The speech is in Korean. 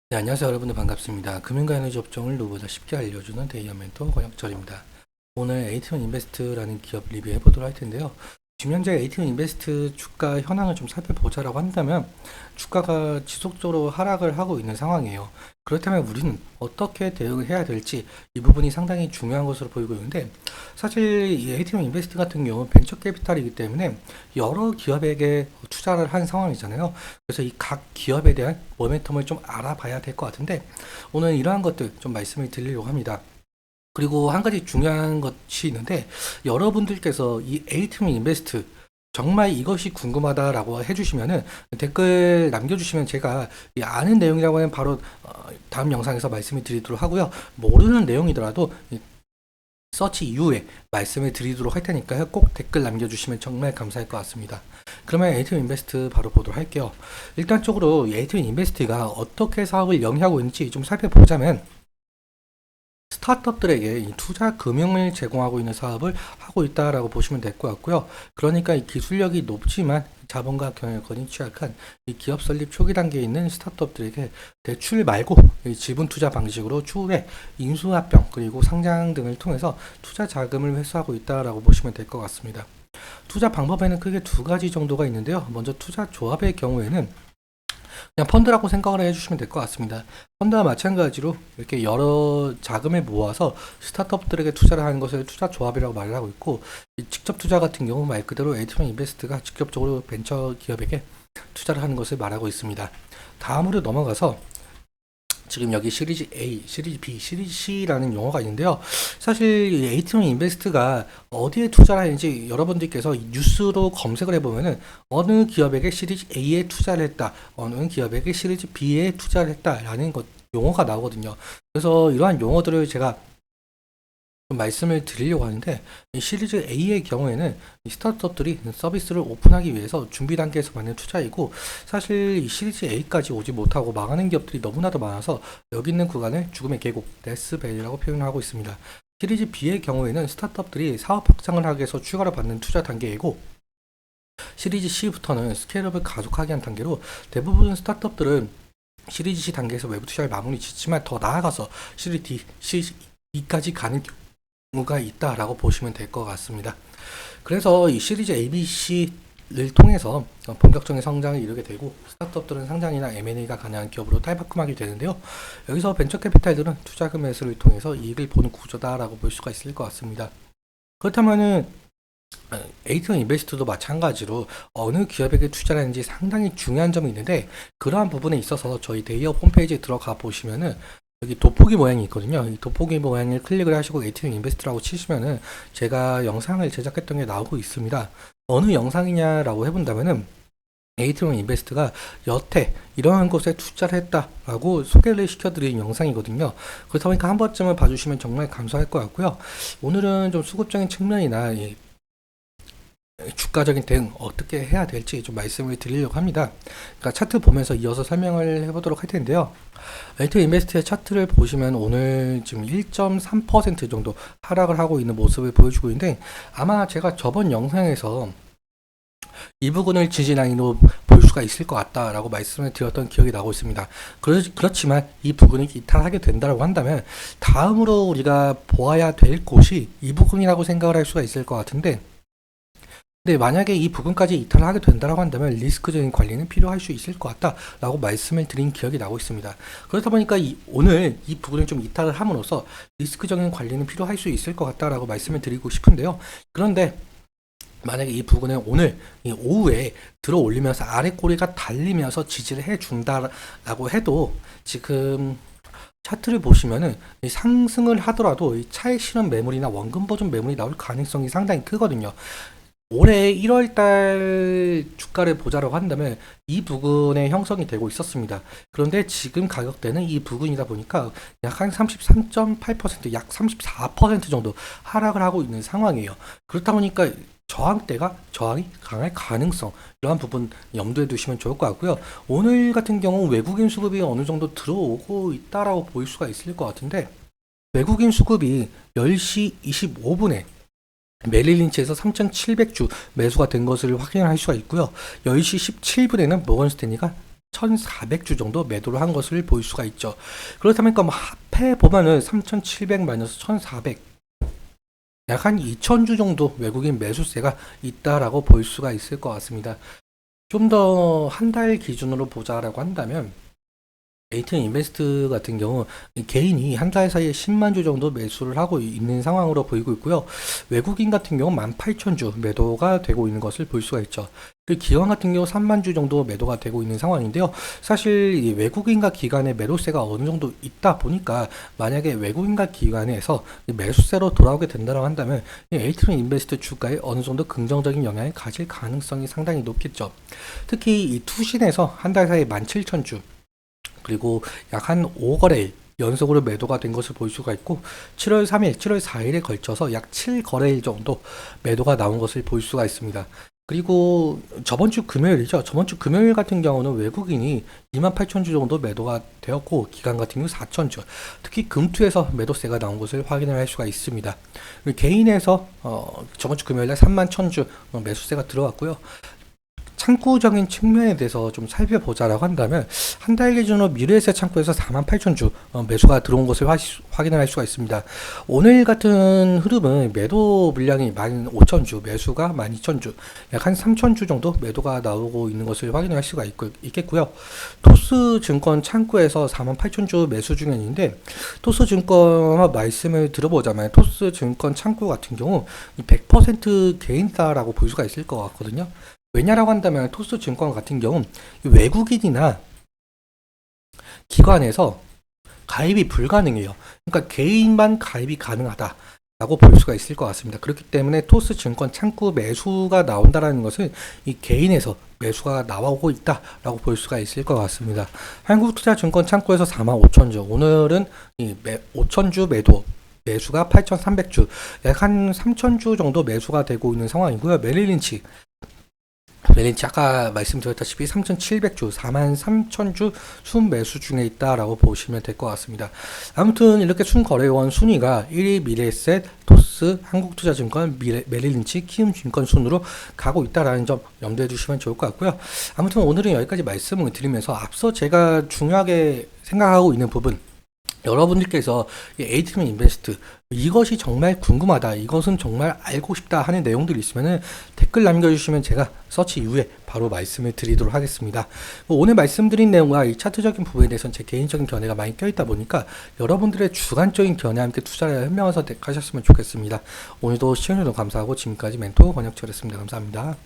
네, 안녕하세요. 여러분들 반갑습니다. 금융과 에너지 업종을 누구보다 쉽게 알려주는 데이어 멘토 권혁철입니다. 오늘 에이티원 인베스트라는 기업 리뷰해 보도록 할 텐데요. 지금 현재 에이티원 인베스트 주가 현황을 좀 살펴보자라고 한다면 주가가 지속적으로 하락을 하고 있는 상황이에요. 그렇다면 우리는 어떻게 대응을 해야 될지 이 부분이 상당히 중요한 것으로 보이고 있는데, 사실 이 에이티원 인베스트 같은 경우는 벤처 캐피탈이기 때문에 여러 기업에게 투자를 한 상황이잖아요. 그래서 이 각 기업에 대한 모멘텀을 좀 알아봐야 될 것 같은데, 오늘 이러한 것들 좀 말씀을 드리려고 합니다. 그리고 한 가지 중요한 것이 있는데, 여러분들께서 이 에이티움 인베스트 정말 이것이 궁금하다라고 해주시면은 댓글 남겨주시면 제가 이 아는 내용이라고 하면 바로 다음 영상에서 말씀을 드리도록 하고요. 모르는 내용이더라도 이 서치 이후에 말씀을 드리도록 할 테니까요. 꼭 댓글 남겨주시면 정말 감사할 것 같습니다. 그러면 에이티움 인베스트 바로 보도록 할게요. 일단적으로 에이티움 인베스트가 어떻게 사업을 영위하고 있는지 좀 살펴보자면, 스타트업들에게 이 투자 금융을 제공하고 있는 사업을 하고 있다라고 보시면 될 것 같고요. 그러니까 이 기술력이 높지만 자본과 경영권이 취약한 이 기업 설립 초기 단계에 있는 스타트업들에게 대출 말고 이 지분 투자 방식으로 추후에 인수합병 그리고 상장 등을 통해서 투자 자금을 회수하고 있다라고 보시면 될 것 같습니다. 투자 방법에는 크게 두 가지 정도가 있는데요. 먼저 투자 조합의 경우에는 그냥 펀드라고 생각을 해주시면 될 것 같습니다. 펀드와 마찬가지로 이렇게 여러 자금을 모아서 스타트업들에게 투자를 하는 것을 투자 조합이라고 말을 하고 있고, 직접 투자 같은 경우 말 그대로 에이티원 인베스트가 직접적으로 벤처 기업에게 투자를 하는 것을 말하고 있습니다. 다음으로 넘어가서 지금 여기 시리즈 A, 시리즈 B, 시리즈 C라는 용어가 있는데요. 사실 이 에이티원 인베스트가 어디에 투자를 하는지 여러분들께서 뉴스로 검색을 해보면은 어느 기업에게 시리즈 A에 투자를 했다, 어느 기업에게 시리즈 B에 투자를 했다라는 것 용어가 나오거든요. 그래서 이러한 용어들을 제가 좀 말씀을 드리려고 하는데, 이 시리즈 A의 경우에는 이 스타트업들이 서비스를 오픈하기 위해서 준비 단계에서 받는 투자이고, 사실 이 시리즈 A까지 오지 못하고 망하는 기업들이 너무나도 많아서 여기 있는 구간을 죽음의 계곡, 데스밸리라고 표현하고 있습니다. 시리즈 B의 경우에는 스타트업들이 사업 확장을 하기 위해서 추가로 받는 투자 단계이고, 시리즈 C부터는 스케일업을 가속하기 위한 단계로, 대부분 스타트업들은 시리즈 C 단계에서 외부 투자를 마무리 짓지만 더 나아가서 시리즈 D, 시리즈 E까지 가는 경우가 있다라고 보시면 될 것 같습니다. 그래서 이 시리즈 ABC를 통해서 본격적인 성장을 이루게 되고, 스타트업들은 상장이나 M&A가 가능한 기업으로 탈바꿈하게 되는데요. 여기서 벤처 캐피탈들은 투자금 매수를 통해서 이익을 보는 구조다라고 볼 수가 있을 것 같습니다. 그렇다면은 에이티원 인베스트도 마찬가지로 어느 기업에게 투자를 하는지 상당히 중요한 점이 있는데, 그러한 부분에 있어서 저희 데이어 홈페이지에 들어가 보시면은 여기 돋보기 모양이 있거든요. 이 돋보기 모양을 클릭을 하시고 에이티원 인베스트라고 치시면은 제가 영상을 제작했던 게 나오고 있습니다. 어느 영상이냐라고 해본다면은 에이티원 인베스트가 여태 이러한 곳에 투자를 했다라고 소개를 시켜드린 영상이거든요. 그렇다 보니까 한 번쯤은 봐주시면 정말 감사할 것 같고요. 오늘은 좀 수급적인 측면이나 주가적인 대응 어떻게 해야 될지 좀 말씀을 드리려고 합니다. 그러니까 차트 보면서 이어서 설명을 해보도록 할 텐데요. 에이티원 인베스트의 차트를 보시면 오늘 지금 1.3% 정도 하락을 하고 있는 모습을 보여주고 있는데, 아마 제가 저번 영상에서 이 부분을 지지라인으로 볼 수가 있을 것 같다라고 말씀을 드렸던 기억이 나고 있습니다. 그렇지만 이 부분이 이탈하게 된다고 한다면 다음으로 우리가 보아야 될 곳이 이 부분이라고 생각을 할 수가 있을 것 같은데, 근데 만약에 이 부분까지 이탈을 하게 된다고 한다면 리스크적인 관리는 필요할 수 있을 것 같다라고 말씀을 드린 기억이 나고 있습니다. 그렇다 보니까 오늘 이 부분을 좀 이탈을 함으로써 리스크적인 관리는 필요할 수 있을 것 같다라고 말씀을 드리고 싶은데요. 그런데 만약에 이 부분을 오늘 이 오후에 들어 올리면서 아래 꼬리가 달리면서 지지를 해준다라고 해도, 지금 차트를 보시면은 상승을 하더라도 이 차익 실현 매물이나 원금 보존 매물이 나올 가능성이 상당히 크거든요. 올해 1월달 주가를 보자라고 한다면 이 부근에 형성이 되고 있었습니다. 그런데 지금 가격대는 이 부근이다 보니까 약 한 33.8%, 약 34% 정도 하락을 하고 있는 상황이에요. 그렇다 보니까 저항이 강할 가능성, 이러한 부분 염두에 두시면 좋을 것 같고요. 오늘 같은 경우 외국인 수급이 어느 정도 들어오고 있다라고 보일 수가 있을 것 같은데, 외국인 수급이 10시 25분에 메릴 린치에서 3,700주 매수가 된 것을 확인할 수가 있고요. 10시 17분에는 모건 스탠리가 1,400주 정도 매도를 한 것을 볼 수가 있죠. 그렇다면 뭐 합해 보면은 3,700 마이너스 1,400, 약 한 2,000주 정도 외국인 매수세가 있다라고 볼 수가 있을 것 같습니다. 좀 더 한 달 기준으로 보자라고 한다면 에이튼 인베스트 같은 경우 개인이 한 달 사이에 10만 주 정도 매수를 하고 있는 상황으로 보이고 있고요. 외국인 같은 경우 18,000주 매도가 되고 있는 것을 볼 수가 있죠. 그 기관 같은 경우 3만 주 정도 매도가 되고 있는 상황인데요. 사실 이 외국인과 기관의 매도세가 어느 정도 있다 보니까 만약에 외국인과 기관에서 매수세로 돌아오게 된다고 한다면 에이튼 인베스트 주가에 어느 정도 긍정적인 영향을 가질 가능성이 상당히 높겠죠. 특히 이 투신에서 한 달 사이에 17,000주 그리고 약 한 5거래일 연속으로 매도가 된 것을 볼 수가 있고 7월 3일, 7월 4일에 걸쳐서 약 7거래일 정도 매도가 나온 것을 볼 수가 있습니다. 그리고 저번 주 금요일이죠. 저번 주 금요일 같은 경우는 외국인이 28,000주 정도 매도가 되었고 기관 같은 경우 4,000주, 특히 금투에서 매도세가 나온 것을 확인을 할 수가 있습니다. 그리고 개인에서 저번 주 금요일에 31,000주 매수세가 들어왔고요. 창구적인 측면에 대해서 좀 살펴보자라고 한다면 한 달 기준으로 미래에셋 창구에서 48,000주 매수가 들어온 것을 확인을 할 수가 있습니다. 오늘 같은 흐름은 매도 물량이 15,000주, 매수가 12,000주, 약 한 3,000주 정도 매도가 나오고 있는 것을 확인할 수가 있겠고요. 토스증권 창구에서 48,000주 매수 중인데 토스증권 말씀을 들어보자면 토스증권 창구 같은 경우 100% 개인사라고 볼 수가 있을 것 같거든요. 왜냐라고 한다면 토스증권 같은 경우 외국인이나 기관에서 가입이 불가능해요. 그러니까 개인만 가입이 가능하다라고 볼 수가 있을 것 같습니다. 그렇기 때문에 토스증권 창구 매수가 나온다라는 것은 이 개인에서 매수가 나오고 있다라고 볼 수가 있을 것 같습니다. 한국투자증권 창구에서 45,000주, 오늘은 이 5,000주 매수가 8,300주, 약 한 3,000주 정도 매수가 되고 있는 상황이고요. 메릴린치 아까 말씀드렸다시피 3,700주, 43,000주 순매수 중에 있다라고 보시면 될 것 같습니다. 아무튼 이렇게 순거래원 순위가 1위 미래에셋, 토스, 한국투자증권, 메릴린치, 키움증권 순으로 가고 있다라는 점 염두해 주시면 좋을 것 같고요. 아무튼 오늘은 여기까지 말씀을 드리면서 앞서 제가 중요하게 생각하고 있는 부분, 여러분들께서 에이트맨 인베스트 이것이 정말 궁금하다, 이것은 정말 알고 싶다 하는 내용들이 있으면 댓글 남겨주시면 제가 서치 이후에 바로 말씀을 드리도록 하겠습니다. 오늘 말씀드린 내용과 이 차트적인 부분에 대해서는 제 개인적인 견해가 많이 껴있다 보니까 여러분들의 주관적인 견해와 함께 투자를 현명한 선택하셨으면 좋겠습니다. 오늘도 시청해주셔서 감사하고 지금까지 멘토 권혁철이었습니다. 감사합니다.